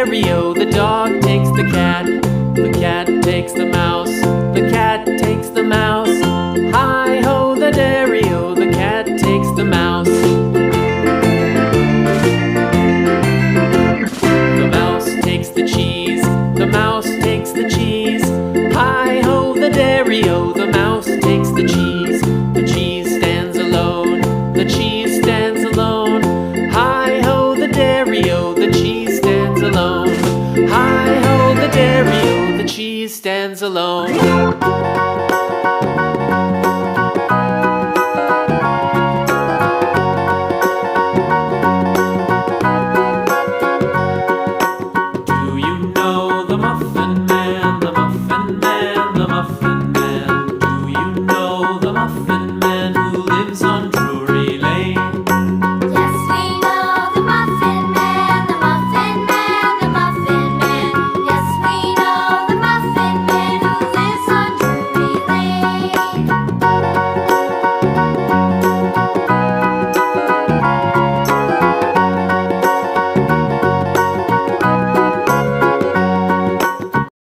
dairy-o, the dog takes the cat. The cat takes the mouse. The cat takes the mouse. Hi-ho, the dairy-o, the cat takes the mouse. The mouse takes the cheese. The mouse takes the cheese. Hi-ho, the dairy-o, the mouse takes the cheese. The cheese stands alone. The cheese stands alone. Hi-ho, the dairy-o, the cheese stands alone. Hi-ho, the dairy-o, the cheese stands alone.